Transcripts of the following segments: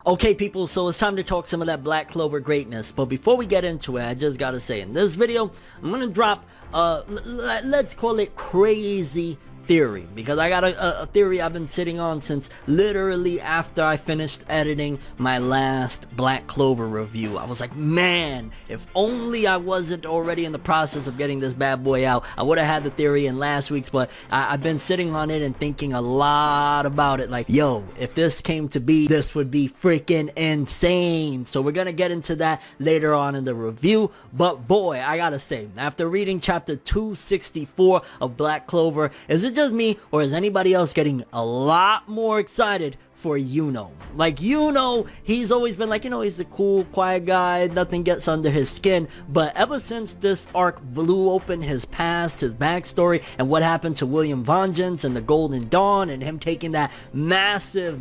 Okay people, so it's time to talk some of that Black Clover greatness, but before we get into it, I just gotta say, in this video, I'm gonna drop, let's call it crazy theory, because I got a theory I've been sitting on since literally after I finished editing my last Black Clover review. I was like, man, if only I wasn't already in the process of getting this bad boy out, I would have had the theory in last week's, but I've been sitting on it and thinking a lot about it, like, yo, if this came to be, this would be freaking insane. So we're gonna get into that later on in the review, but boy, I gotta say, after reading chapter 264 of Black Clover, is it just me, or is anybody else getting a lot more excited for Yuno? Like, Yuno, he's always been like, you know, he's the cool, quiet guy, nothing gets under his skin, but ever since this arc blew open his past, his backstory, and what happened to William Vengeance and the Golden Dawn, and him taking that massive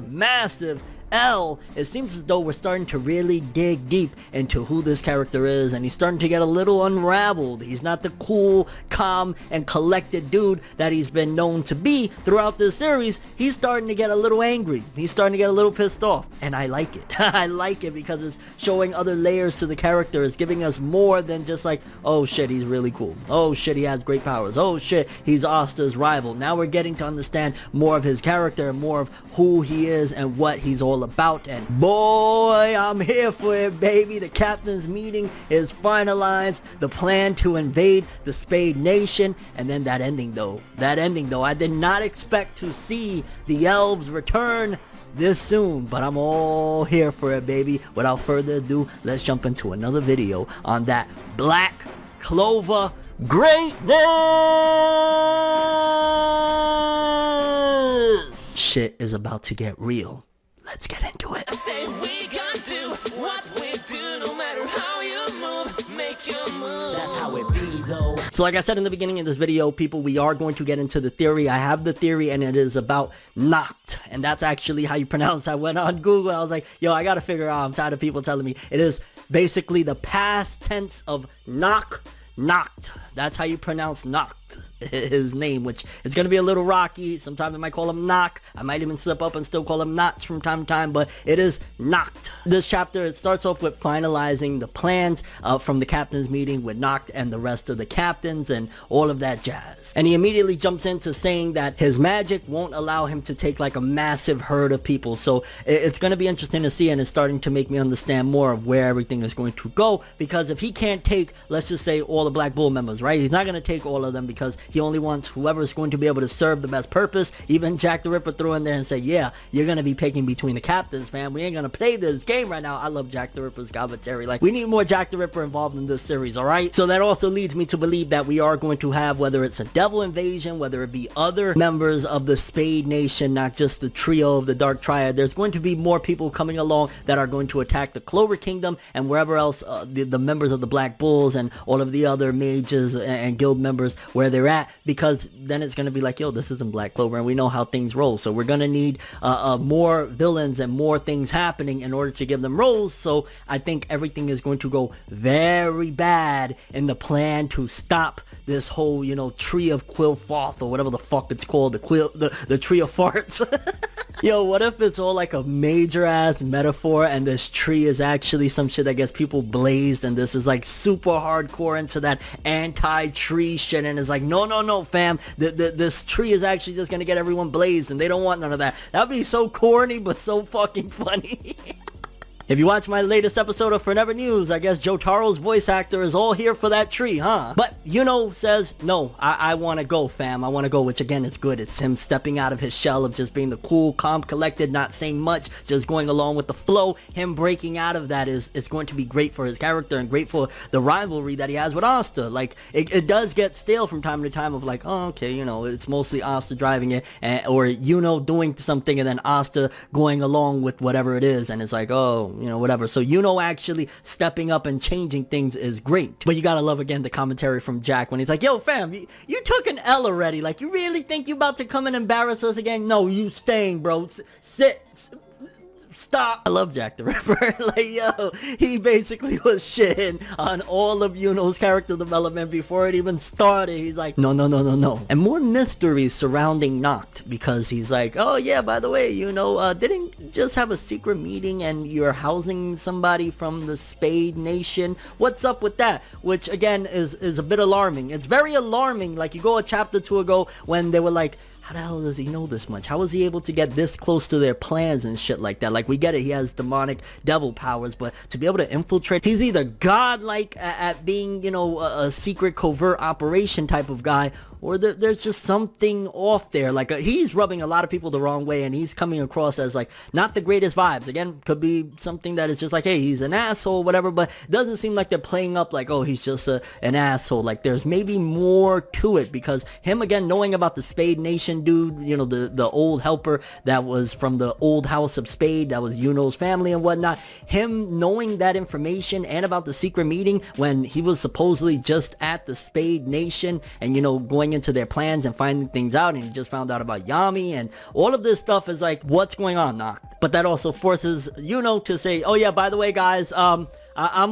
L, it seems as though we're starting to really dig deep into who this character is, and he's starting to get a little unraveled. He's not the cool, calm, and collected dude that he's been known to be throughout this series. He's starting to get a little angry. He's starting to get a little pissed off, and I like it. I like it because it's showing other layers to the character. It's giving us more than just like, oh shit, he's really cool. Oh shit, he has great powers. Oh shit, he's Asta's rival. Now we're getting to understand more of his character and more of who he is and what he's all about, and boy, I'm here for it, baby. The captain's meeting is finalized, the plan to invade the Spade Nation, and then that ending though, I did not expect to see the Elves return this soon, but I'm all here for it, baby. Without further ado, let's jump into another video on that Black Clover greatness. Shit is about to get real. Let's get into it. I say we gonna do what we do, no matter how you move, make your move. That's how it be though. So like I said in the beginning of this video, people, we are going to get into the theory. I have the theory, and it is about Nacht, and that's actually how you pronounce it. I went on Google, I was like, yo, I gotta figure out, I'm tired of people telling me. It is basically the past tense of Nacht. That's how you pronounce Nacht, his name, which is going to be a little rocky. Sometimes I might call him Nacht. I might even slip up and still call him Nacht from time to time, but it is Nacht. This chapter, it starts off with finalizing the plans from the captain's meeting with Nacht and the rest of the captains and all of that jazz. And he immediately jumps into saying that his magic won't allow him to take like a massive herd of people. So it's going to be interesting to see, and it's starting to make me understand more of where everything is going to go, because if he can't take, let's just say, all the Black Bull members, right? He's not going to take all of them because he only wants whoever's going to be able to serve the best purpose. Even Jack the Ripper threw in there and said, yeah, you're going to be picking between the captains, fam. We ain't going to play this game right now. I love Jack the Ripper's commentary. Like, we need more Jack the Ripper involved in this series, alright? So that also leads me to believe that we are going to have, whether it's a devil invasion, whether it be other members of the Spade Nation, not just the trio of the Dark Triad, there's going to be more people coming along that are going to attack the Clover Kingdom and wherever else the members of the Black Bulls and all of the other mages and guild members where they're at, because then it's going to be like, yo, this isn't Black Clover, and we know how things roll. So we're going to need more villains and more things happening in order to give them roles. So I think everything is going to go very bad in the plan to stop this whole, you know, tree of Quillfoth, or whatever the fuck it's called, the tree of farts. Yo, what if it's all like a major ass metaphor, and this tree is actually some shit that gets people blazed, and this is like super hardcore into that anti-tree shit, and it's like, no fam, this tree is actually just gonna get everyone blazed, and they don't want none of that. That'd be so corny but so fucking funny. If you watch my latest episode of Forever News, I guess Jotaro's voice actor is all here for that tree, huh? But Yuno says, no, I want to go, fam. I want to go, which again is good. It's him stepping out of his shell of just being the cool, calm, collected, not saying much, just going along with the flow. Him breaking out of that is going to be great for his character and great for the rivalry that he has with Asta. Like, it does get stale from time to time of like, oh, okay, you know, it's mostly Asta driving it, or Yuno doing something and then Asta going along with whatever it is, and it's like, oh, you know, whatever. So Yuno actually stepping up and changing things is great. But you gotta love, again, the commentary from Jack when he's like, yo fam, you took an L already. Like, you really think you about to come and embarrass us again? No, you staying, bro. Sit stop. I love Jack the Ripper. Like, yo, he basically was shitting on all of Yuno's character development before it even started. He's like, no, no, no, no, no. And more mysteries surrounding Nacht, because he's like, oh yeah, by the way, didn't just have a secret meeting and you're housing somebody from the Spade Nation? What's up with that? Which again is a bit alarming. It's very alarming. Like, you go a chapter 2 ago when they were like, how the hell does he know this much? How was he able to get this close to their plans and shit like that? Like, we get it, he has demonic devil powers, but to be able to infiltrate, he's either godlike at being, a secret covert operation type of guy, or there's just something off there. Like, he's rubbing a lot of people the wrong way, and he's coming across as, like, not the greatest vibes. Again, could be something that is just like, hey, he's an asshole, whatever, but it doesn't seem like they're playing up like, oh, he's just an asshole. Like, there's maybe more to it, because him, again, knowing about the Spade Nation dude, the old helper that was from the old house of Spade, that was Yuno's family and whatnot, him knowing that information and about the secret meeting when he was supposedly just at the Spade Nation and, going into their plans and finding things out, and he just found out about Yami, and all of this stuff is like, what's going on, Nacht? But that also forces Yuno to say, oh yeah, by the way, guys, I'm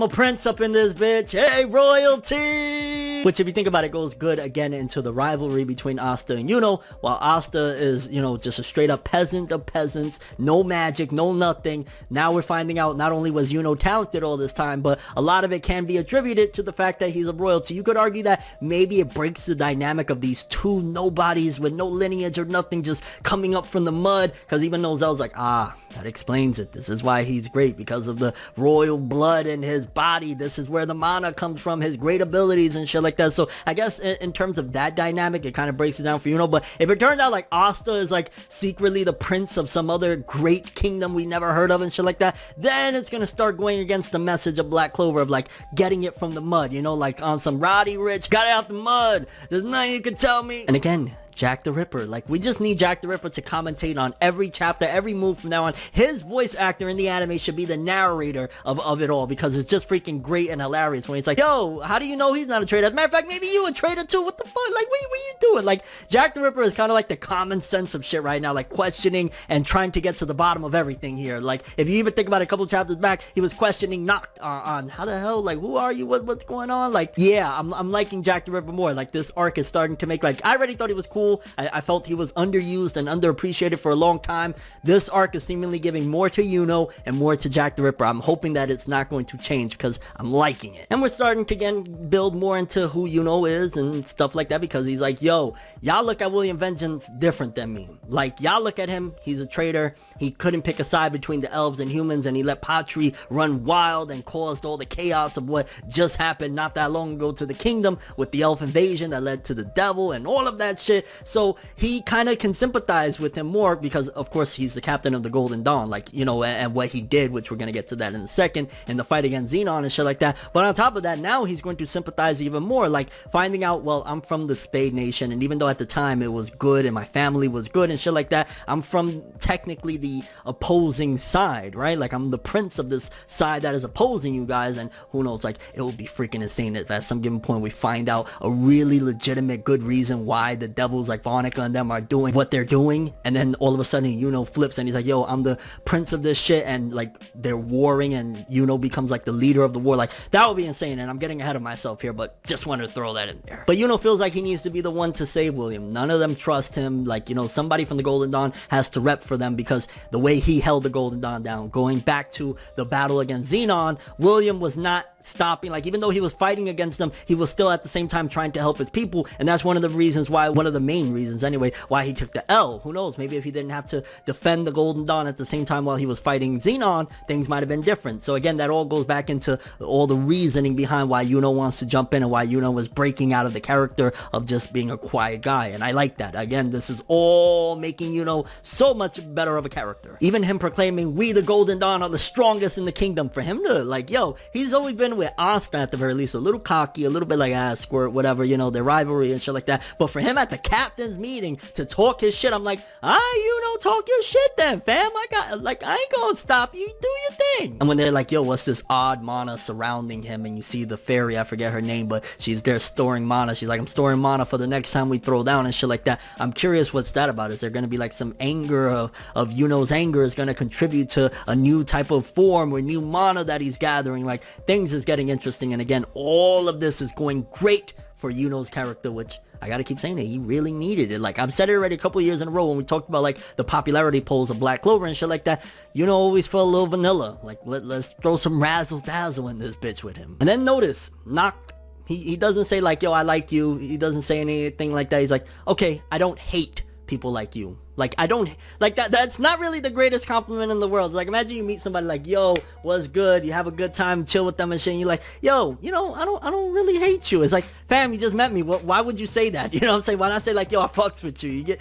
a prince up in this bitch. Hey, royalty! Which, if you think about it, goes good again into the rivalry between Asta and Yuno, while Asta is, just a straight up peasant of peasants, no magic, no nothing. Now we're finding out not only was Yuno talented all this time, but a lot of it can be attributed to the fact that he's a royalty. You could argue that maybe it breaks the dynamic of these two nobodies with no lineage or nothing, just coming up from the mud, because even though Zell's like, that explains it. This is why he's great, because of the royal blood in his body. This is where the mana comes from, his great abilities and shit like that. So I guess in terms of that dynamic, it kind of breaks it down for Yuno. But if it turns out like Asta is like secretly the prince of some other great kingdom we never heard of and shit like that, then it's gonna start going against the message of Black Clover of like getting it from the mud, like on some Roddy Rich, got it out the mud, there's nothing you can tell me. And again, Jack the Ripper. Like, we just need Jack the Ripper to commentate on every chapter, every move from now on. His voice actor in the anime should be the narrator of it all, because it's just freaking great and hilarious when he's like, yo, how do you know he's not a traitor? As a matter of fact, maybe you a traitor too. What the fuck? Like, what are you doing? Like, Jack the Ripper is kind of like the common sense of shit right now, like questioning and trying to get to the bottom of everything here. Like, if you even think about it, a couple chapters back, he was questioning Nacht on how the hell, like, who are you? What's going on? Like, yeah, I'm liking Jack the Ripper more. Like, this arc is starting to make, like, I already thought he was cool. I felt he was underused and underappreciated for a long time. This arc is seemingly giving more to Yuno and more to Jack the Ripper. I'm hoping that it's not going to change, because I'm liking it. And we're starting to again build more into who Yuno is and stuff like that, because he's like, yo, y'all look at William Vengeance different than me. Like, y'all look at him, he's a traitor. He couldn't pick a side between the elves and humans, and he let Patri run wild and caused all the chaos of what just happened not that long ago to the kingdom with the elf invasion that led to the devil and all of that shit. So he kind of can sympathize with him more, because of course he's the captain of the Golden Dawn, like, and what he did, which we're gonna get to that in a second, in the fight against Xenon and shit like that. But on top of that, now he's going to sympathize even more, like finding out, well, I'm from the Spade Nation, and even though at the time it was good and my family was good and shit like that, I'm from technically the opposing side, right? Like, I'm the prince of this side that is opposing you guys, and who knows, like, it would be freaking insane if at some given point we find out a really legitimate good reason why the devils like Vonica and them are doing what they're doing, and then all of a sudden Yuno flips and he's like, yo, I'm the prince of this shit, and like they're warring and Yuno becomes like the leader of the war. Like, that would be insane, and I'm getting ahead of myself here, but just wanted to throw that in there. But Yuno feels like he needs to be the one to save William. None of them trust him. Like, somebody from the Golden Dawn has to rep for them, because the way he held the Golden Dawn down, going back to the battle against Xenon, William was not stopping. Like, even though he was fighting against them, he was still at the same time trying to help his people, and that's one of the reasons why, one of the main reasons anyway, why he took the L. Who knows, maybe if he didn't have to defend the Golden Dawn at the same time while he was fighting Xenon, things might have been different. So again, that all goes back into all the reasoning behind why Yuno wants to jump in, and why Yuno was breaking out of the character of just being a quiet guy, and I like that. Again, this is all making Yuno so much better of a character. Even him proclaiming, we the Golden Dawn are the strongest in the kingdom, for him to like, yo, he's always been with Asta at the very least, a little cocky, a little bit like squirt, whatever, their rivalry and shit like that. But for him at the cap captain's meeting to talk his shit. I'm like, you know, talk your shit then, fam. I ain't gonna stop you. Do your thing. And when they're like, yo, what's this odd mana surrounding him? And you see the fairy, I forget her name, but she's there storing mana. She's like, I'm storing mana for the next time we throw down and shit like that. I'm curious what's that about. Is there gonna be like some anger of Yuno's anger is gonna contribute to a new type of form or new mana that he's gathering? Like, things is getting interesting. And again, all of this is going great for Yuno's character, which I gotta keep saying that he really needed it. Like, I've said it already a couple of years in a row when we talked about like the popularity polls of Black Clover and shit like that. Yuno always felt a little vanilla. Like, let's throw some razzle dazzle in this bitch with him. And then notice Nacht, he doesn't say like, yo, I like you. He doesn't say anything like that. He's like, okay, I don't hate people like you. Like, I don't like that. That's not really the greatest compliment in the world. Like, imagine you meet somebody like, yo, what's good? You have a good time, chill with them and shit. And you're like, yo, you know, I don't really hate you. It's like, fam, you just met me. Why would you say that? You know what I'm saying? Why not say like, yo, I fucks with you? You get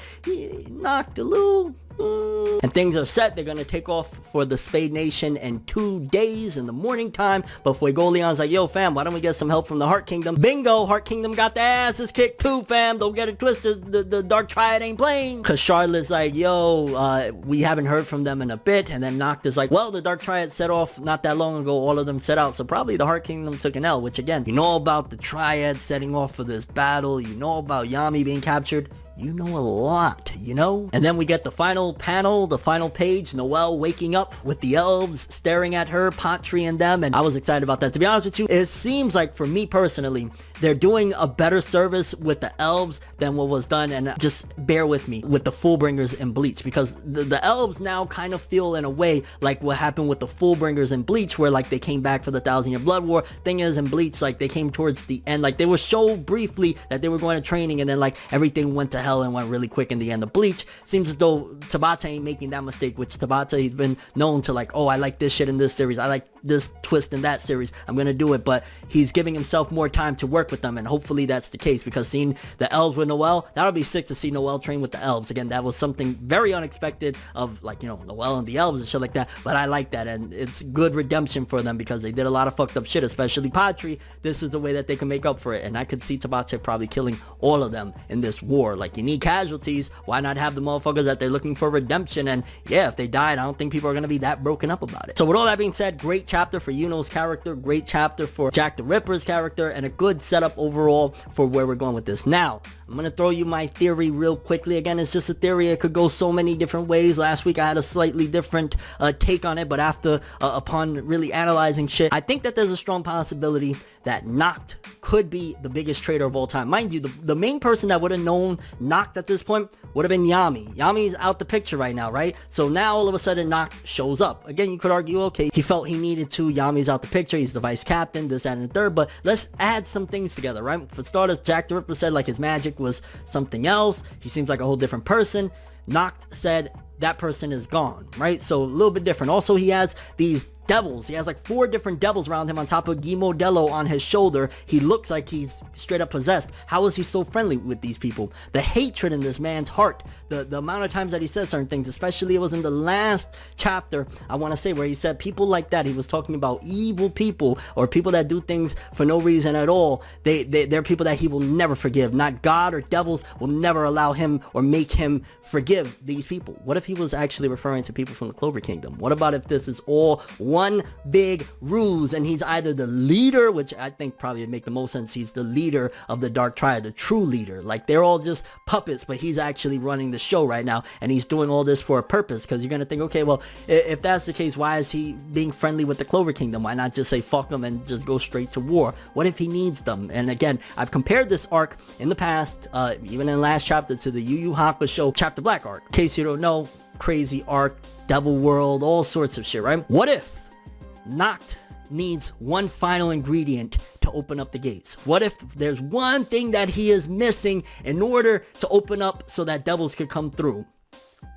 knocked a little. And things are set. They're gonna take off for the Spade Nation in 2 days in the morning time. But Fuegoleon's like, yo, fam, why don't we get some help from the Heart Kingdom? Bingo, Heart Kingdom got their asses kicked too, fam. Don't get it twisted. The Dark Triad ain't playing. Cause Charlotte's like, yo, we haven't heard from them in a bit. And then Nacht is like, well, the Dark Triad set off not that long ago. All of them set out. So probably the Heart Kingdom took an L, which again, you know about the Triad setting off for this battle. You know about Yami being captured. You know a lot, you know? And then we get the final panel, the final page, Noelle waking up with the elves staring at her, Patri and them, and I was excited about that. To be honest with you, it seems like for me personally, they're doing a better service with the elves than what was done, and just bear with me, with the Fullbringers in Bleach, because the elves now kind of feel in a way like what happened with the Fullbringers in Bleach, where like they came back for the 1,000-year blood war. Thing is, in Bleach, like they came towards the end, like they were shown briefly that they were going to training, and then like everything went to hell and went really quick in the end of Bleach. Seems as though Tabata ain't making that mistake, which Tabata, he's been known to like, oh, I like this shit in this series, I like this twist in that series, I'm gonna do it, but he's giving himself more time to work with them, and hopefully that's the case, because seeing the elves with Noelle, that would be sick to see Noelle train with the elves. Again, that was something very unexpected of like, you know, Noelle and the elves and shit like that, but I like that, and it's good redemption for them because they did a lot of fucked up shit, especially Patri. This is the way that they can make up for it, and I could see Tabata probably killing all of them in this war. Like, you need casualties, why not have the motherfuckers that they're looking for redemption? And yeah, if they died, I don't think people are gonna be that broken up about it. So with all that being said, great chapter for Yuno's character, great chapter for Jack the Ripper's character, and a good setup overall for where we're going with this. Now, I'm gonna throw you my theory real quickly. Again, it's just a theory. It could go so many different ways. Last week I had a slightly different take on it, but after upon really analyzing shit, I think that there's a strong possibility that Nacht could be the biggest trader of all time. Mind you, the main person that would have known Nacht at this point would have been Yami. Yami's out the picture right now, right? So now all of a sudden Nacht shows up. Again, you could argue, okay, he felt he needed to. Yami's out the picture. He's the vice captain, this, that, and the third. But let's add some things together, right? For starters, Jack the Ripper said like his magic was something else. He seems like a whole different person. Nacht said that person is gone, right? So a little bit different. Also, he has these devils. He has like 4 different devils around him on top of Guy Modello on his shoulder. He looks like he's straight up possessed. How is he so friendly with these people? The hatred in this man's heart, the amount of times that he says certain things, especially it was in the last chapter, I want to say, where he said people like that, he was talking about evil people or people that do things for no reason at all. They're people that he will never forgive. Not God or devils will never allow him or make him forgive these people. What if he was actually referring to people from the Clover Kingdom? What about if this is all one big ruse and he's either the leader, which I think probably would make the most sense, he's the leader of the Dark Triad, the true leader. Like, they're all just puppets, but he's actually running the show right now, and he's doing all this for a purpose. Because you're gonna think, okay, well, if that's the case, why is he being friendly with the Clover Kingdom? Why not just say fuck them and just go straight to war? What if he needs them? And again, I've compared this arc in the past, even in the last chapter, to the Yu Yu Hakusho Chapter Black arc. In case you don't know, crazy arc, Devil World, all sorts of shit, right? What if Nacht needs one final ingredient to open up the gates? What if there's one thing that he is missing in order to open up so that devils could come through?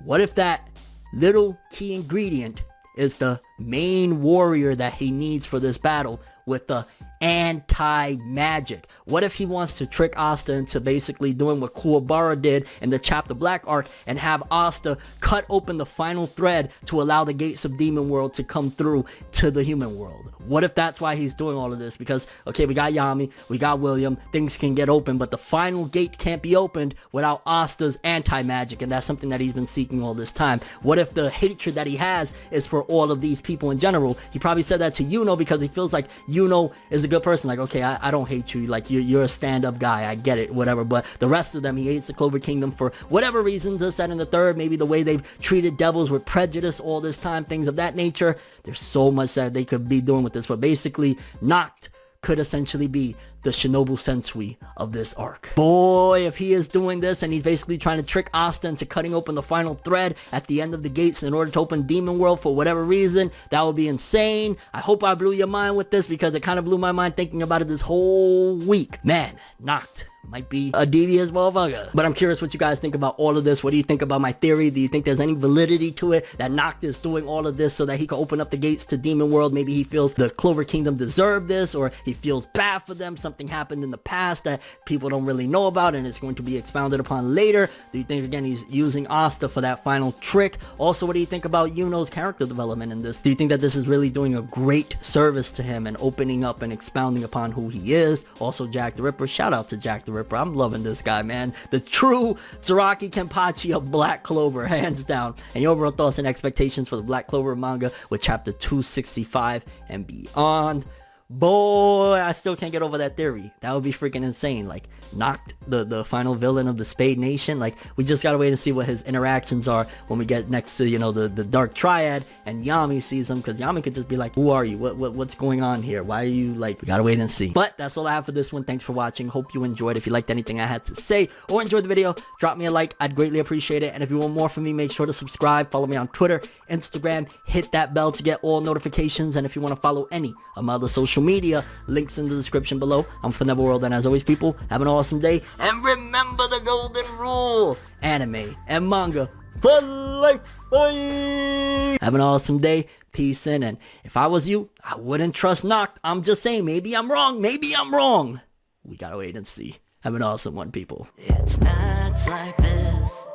What if that little key ingredient is the main warrior that he needs for this battle with the anti-magic. What if he wants to trick Asta into basically doing what Kuwabara did in the Chapter Black arc and have Asta cut open the final thread to allow the gates of Demon World to come through to the human world? What if that's why he's doing all of this? Because, okay, we got Yami, we got William, things can get open, but the final gate can't be opened without Asta's anti-magic, and that's something that he's been seeking all this time. What if the hatred that he has is for all of these people in general? He probably said that to Yuno because he feels like Yuno is a good person. Like, okay, I don't hate you, like you're a stand-up guy, I get it, whatever, but the rest of them, he hates the Clover Kingdom for whatever reason, this, that, and the third, maybe the way they've treated devils with prejudice all this time, things of that nature. There's so much that they could be doing with this, but basically, Nacht could essentially be the Shinobu Sensui of this arc. Boy, if he is doing this and he's basically trying to trick Asta into cutting open the final thread at the end of the gates in order to open Demon World for whatever reason, that would be insane. I hope I blew your mind with this because it kind of blew my mind thinking about it this whole week. Man, Nacht might be a devious motherfucker. But I'm curious what you guys think about all of this. What do you think about my theory? Do you think there's any validity to it that Nacht is doing all of this so that he can open up the gates to Demon World? Maybe he feels the Clover Kingdom deserved this, or he feels bad for them. Something happened in the past that people don't really know about and it's going to be expounded upon later. Do you think, again, he's using Asta for that final trick? Also, what do you think about Yuno's character development in this? Do you think that this is really doing a great service to him and opening up and expounding upon who he is? Also, Jack the Ripper. Shout out to Jack the Ripper. I'm loving this guy, man. The true Saraki Kenpachi of Black Clover, hands down. And your overall thoughts and expectations for the Black Clover manga with chapter 265 and beyond. Boy, I still can't get over that theory. That would be freaking insane. Like, Nacht, the final villain of the Spade Nation. Like, we just gotta wait and see what his interactions are when we get next to, you know, the Dark Triad and Yami sees him, because Yami could just be like, who are you? What's going on here? Why are you, like, we gotta wait and see. But that's all I have for this one. Thanks for watching. Hope you enjoyed. If you liked anything I had to say or enjoyed the video, drop me a like. I'd greatly appreciate it. And if you want more from me, make sure to subscribe. Follow me on Twitter, Instagram. Hit that bell to get all notifications. And if you want to follow any of my other social media, links in the description below. I'm ForneverWorld, and as always, people, have an awesome day, and remember the golden rule: anime and manga for life. Bye. Have an awesome day. Peace in. And if I was you, I wouldn't trust Nacht. I'm just saying, maybe I'm wrong. Maybe I'm wrong. We gotta wait and see. Have an awesome one, people. It's nights like this,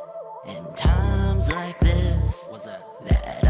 and times like this, that